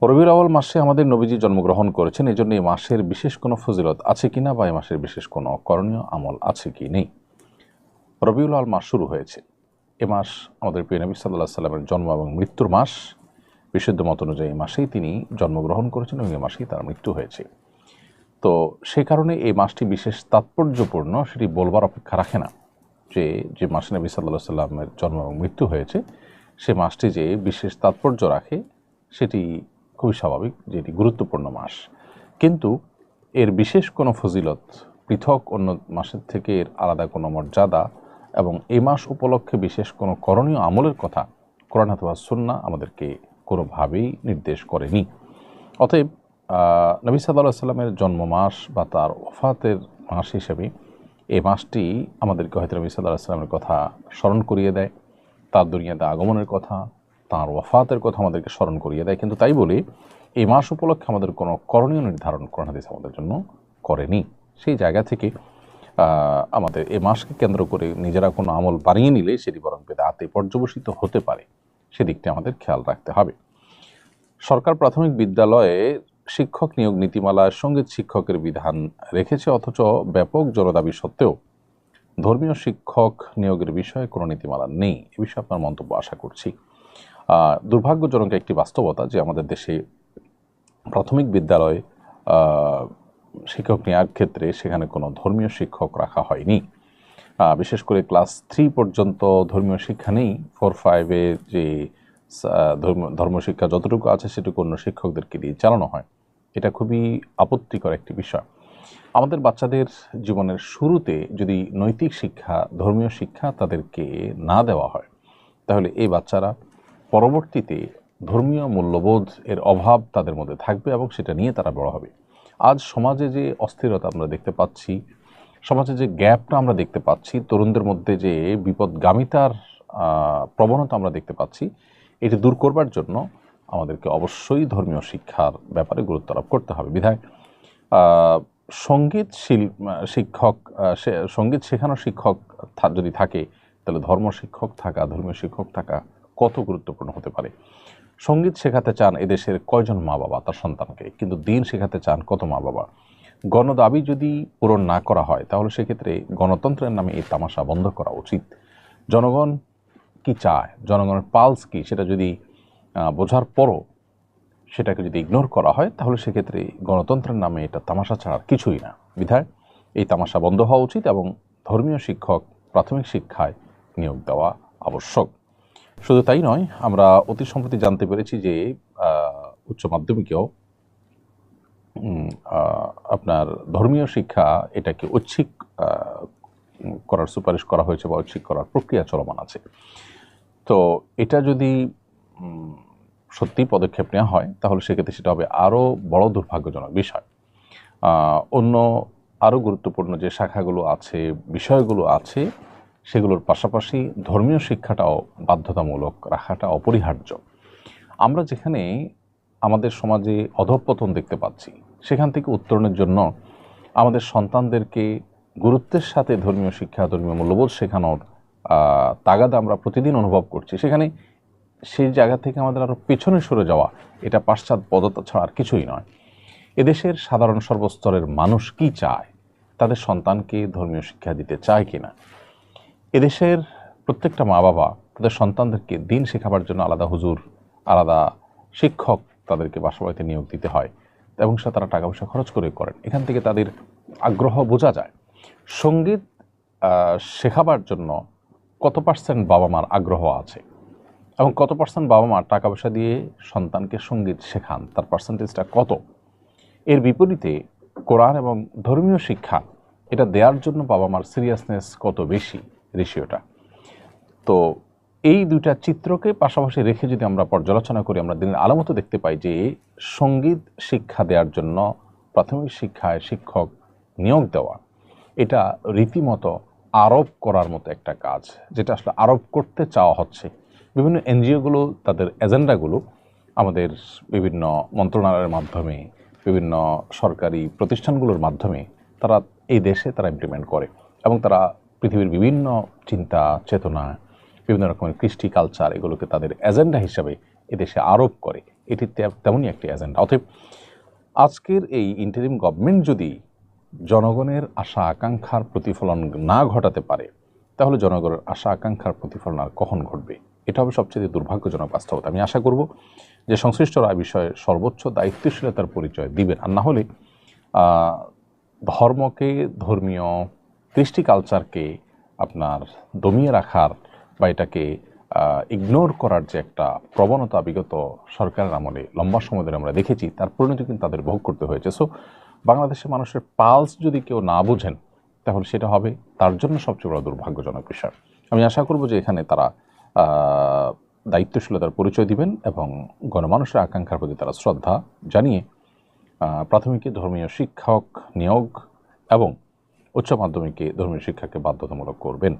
রবিউল আউয়াল মাসে আমাদের নবীজি জন্মগ্রহণ করেছেন, এই জন্য এই মাসের বিশেষ কোনো ফজিলত আছে কিনা বা এই মাসের বিশেষ কোনো করণীয় আমল আছে কি নেই। রবিউল আউয়াল মাস শুরু হয়েছে। এ মাস আমাদের প্রিয় নবী সাল্লাল্লাহু আলাইহি সাল্লামের জন্ম এবং মৃত্যুর মাস। বিশুদ্ধ মত অনুযায়ী এই মাসেই তিনি জন্মগ্রহণ করেছেন এবং এই মাসেই তার মৃত্যু হয়েছে। তো সেই কারণে এই মাসটি বিশেষ তাৎপর্যপূর্ণ, সেটি বলবার অপেক্ষা রাখে না যে যে মাসে নবী সাল্লাল্লাহু আলাইহি সাল্লামের জন্ম এবং মৃত্যু হয়েছে সে মাসটি যে বিশেষ তাৎপর্য রাখে সেটি খুবই স্বাভাবিক যে এটি গুরুত্বপূর্ণ মাস। কিন্তু এর বিশেষ কোনো ফজিলত, পৃথক অন্য মাসের থেকে এর আলাদা কোনো মর্যাদা এবং এই মাস উপলক্ষে বিশেষ কোনো করণীয় আমলের কথা কোরআন অথবা সুন্নাহ আমাদেরকে কোনোভাবেই নির্দেশ করেনি। অতএব নবী সাল্লাল্লাহু আলাইহি সাল্লামের জন্ম মাস বা তার ওফাতের মাস হিসেবে এই মাসটি আমাদেরকে হয়তো নবী সাল্লাল্লাহু আলাইহি সাল্লামের কথা স্মরণ করিয়ে দেয়, তার দুনিয়াতে আগমনের কথা, তাঁর ওয়াফাতের কথা আমাদেরকে স্মরণ করিয়ে দেয়। কিন্তু তাই বলে এই মাস উপলক্ষে আমাদের কোনো করণীয় নির্ধারণ কোরআন হাদিস আমাদের জন্য করেনি। সেই জায়গা থেকে আমাদের এই মাসকে কেন্দ্র করে নিজেরা কোনো আমল বানিয়ে নিলে সেটি বরং বেদাতে পর্যবসিত হতে পারে, সেদিকটি আমাদের খেয়াল রাখতে হবে। সরকার প্রাথমিক বিদ্যালয়ে শিক্ষক নিয়োগ নীতিমালায় সঙ্গীত শিক্ষকের বিধান রেখেছে, অথচ ব্যাপক জনদাবি সত্ত্বেও ধর্মীয় শিক্ষক নিয়োগের বিষয়ে কোনো নীতিমালা নেই। এ বিষয়ে আপনার মন্তব্য আশা করছি। দুর্ভাগ্যজনক একটি বাস্তবতা যে আমাদের দেশে প্রাথমিক বিদ্যালয়ে শিক্ষক নেওয়ার ক্ষেত্রে সেখানে কোনো ধর্মীয় শিক্ষক রাখা হয়নি। বিশেষ করে ক্লাস 3 পর্যন্ত ধর্মীয় শিক্ষা নেই। 4-5-এ যে ধর্মশিক্ষা যতটুকু আছে সেটুকু অন্য শিক্ষকদেরকে দিয়ে চালানো হয়। এটা খুবই আপত্তিকর একটি বিষয়। আমাদের বাচ্চাদের জীবনের শুরুতে যদি নৈতিক শিক্ষা, ধর্মীয় শিক্ষা তাদেরকে না দেওয়া হয়, তাহলে এই বাচ্চারা পরবর্তীতে ধর্মীয় মূল্যবোধ এর অভাব তাদের মধ্যে থাকবে এবং সেটা নিয়ে তারা বড় হবে। আজ সমাজে যে অস্থিরতা আমরা দেখতে পাচ্ছি, সমাজে যে গ্যাপটা আমরা দেখতে পাচ্ছি, তরুণদের মধ্যে যে বিপদগামিতার প্রবণতা আমরা দেখতে পাচ্ছি, এটি দূর করবার জন্য আমাদেরকে অবশ্যই ধর্মীয় শিক্ষার ব্যাপারে গুরুত্ব আরোপ করতে হবে। বিধায় সঙ্গীত শিক্ষক, সঙ্গীত শেখানোর শিক্ষক যদি থাকে, তাহলে ধর্ম শিক্ষক থাকা, ধর্মীয় শিক্ষক থাকা কত গুরুত্বপূর্ণ হতে পারে। সঙ্গীত শেখাতে চান এদেশের কয়জন মা বাবা তার সন্তানকে, কিন্তু দিন শেখাতে চান কত মা বাবা। গণদাবি যদি পূরণ না করা হয়, তাহলে সেক্ষেত্রে গণতন্ত্রের নামে এই তামাশা বন্ধ করা উচিত। জনগণ কি চায়, জনগণের পালস কি, সেটা যদি বোঝার পরও সেটাকে যদি ইগনোর করা হয়, তাহলে সেক্ষেত্রে গণতন্ত্রের নামে এটা তামাশা ছাড়ার কিছুই না। বিধায় এই তামাশা বন্ধ হওয়া উচিত এবং ধর্মীয় শিক্ষক প্রাথমিক শিক্ষায় নিয়োগ দেওয়া আবশ্যক। শুধু তাই নয়, আমরা অতি সম্প্রতি জানতে পেরেছি যে উচ্চ মাধ্যমিকেও আপনার ধর্মীয় শিক্ষা এটাকে ঐচ্ছিক করার সুপারিশ করা হয়েছে বা ঐচ্ছিক করার প্রক্রিয়া চলমান আছে। তো এটা যদি সত্যি পদক্ষেপ নেওয়া হয়, তাহলে সেক্ষেত্রে সেটা হবে আরও বড় দুর্ভাগ্যজনক বিষয়। অন্য আরও গুরুত্বপূর্ণ যে শাখাগুলো আছে, বিষয়গুলো আছে, সেগুলোর পাশাপাশি ধর্মীয় শিক্ষাটাও বাধ্যতামূলক রাখাটা অপরিহার্য। আমরা যেখানে আমাদের সমাজে অধঃপতন দেখতে পাচ্ছি, সেখান থেকে উত্তরণের জন্য আমাদের সন্তানদেরকে গুরুত্বের সাথে ধর্মীয় শিক্ষা, ধর্মীয় মূল্যবোধ শেখানোর তাগাদা আমরা প্রতিদিন অনুভব করছি। সেখানে সেই জায়গা থেকে আমাদের আরও পেছনে সরে যাওয়া, এটা পাশ্চাত্যপদতা ছাড়া আর কিছুই নয়। এদেশের সাধারণ সর্বস্তরের মানুষ কি চায়, তাদের সন্তানকে ধর্মীয় শিক্ষা দিতে চায় কিনা। এদেশের প্রত্যেকটা মা বাবা তাদের সন্তানদেরকে দিন শেখাবার জন্য আলাদা হুজুর, আলাদা শিক্ষক তাদেরকে বাসাবাড়িতে নিয়োগ দিতে হয় এবং সে তারা টাকা পয়সা খরচ করে করেন। এখান থেকে তাদের আগ্রহ বোঝা যায়। সঙ্গীত শেখাবার জন্য কত পার্সেন্ট বাবা মার আগ্রহ আছে এবং কত পার্সেন্ট বাবা মা টাকা পয়সা দিয়ে সন্তানকে সঙ্গীত শেখান, তার পার্সেন্টেজটা কত। এর বিপরীতে কোরআন এবং ধর্মীয় শিক্ষা এটা দেওয়ার জন্য বাবা মার সিরিয়াসনেস কত বেশি, রেশিওটা। তো এই দুইটা চিত্রকে পাশাপাশি রেখে যদি আমরা পর্যালোচনা করি, আমরা দিনের আলামত দেখতে পাই যে সঙ্গীত শিক্ষা দেওয়ার জন্য প্রাথমিক শিক্ষায় শিক্ষক নিয়োগ দেওয়া এটা রীতিমতো আরোপ করার মতো একটা কাজ, যেটা আসলে আরোপ করতে চাওয়া হচ্ছে। বিভিন্ন এনজিওগুলো তাদের এজেন্ডাগুলো আমাদের বিভিন্ন মন্ত্রণালয়ের মাধ্যমে, বিভিন্ন সরকারি প্রতিষ্ঠানগুলোর মাধ্যমে তারা এই দেশে তারা ইমপ্লিমেন্ট করে এবং তারা পৃথিবীর বিভিন্ন চিন্তা চেতনা, বিভিন্ন রকমের কৃষ্টি কালচার, এগুলোকে তাদের এজেন্ডা হিসাবে এদেশে আরোপ করে, এটি তেমনই একটি এজেন্ডা। অতএব আজকের এই ইন্টারিম গভর্নমেন্ট যদি জনগণের আশা আকাঙ্ক্ষার প্রতিফলন না ঘটাতে পারে, তাহলে জনগণের আশা আকাঙ্ক্ষার প্রতিফলন আর কখন ঘটবে? এটা হবে সবচেয়ে দুর্ভাগ্যজনক বাস্তবতা। আমি আশা করব যে সংশ্লিষ্টরা এই বিষয়ে সর্বোচ্চ দায়িত্বশীলতার পরিচয় দিবেন, আর না হলে ধর্মকে, ধর্মীয় কৃষ্টি কালচারকে আপনার দমিয়ে রাখার বা এটাকে ইগনোর করার যে একটা প্রবণতা বিগত সরকারের আমলে লম্বা সময় ধরে আমরা দেখেছি, তার পরিণতি কিন্তু তাদের ভোগ করতে হয়েছে। সো বাংলাদেশের মানুষের পালস যদি কেউ না বুঝেন, তাহলে সেটা হবে তার জন্য সবচেয়ে বড় দুর্ভাগ্যজনক বিষয়। আমি আশা করব যে এখানে তারা দায়িত্বশীলতার পরিচয় দিবেন এবং গণমানুষের আকাঙ্ক্ষার প্রতি তারা শ্রদ্ধা জানিয়ে প্রাথমিকে ধর্মীয় শিক্ষক নিয়োগ এবং উচ্চ মাধ্যমিকে ধর্মীয় শিক্ষাকে বাধ্যতামূলক করবেন।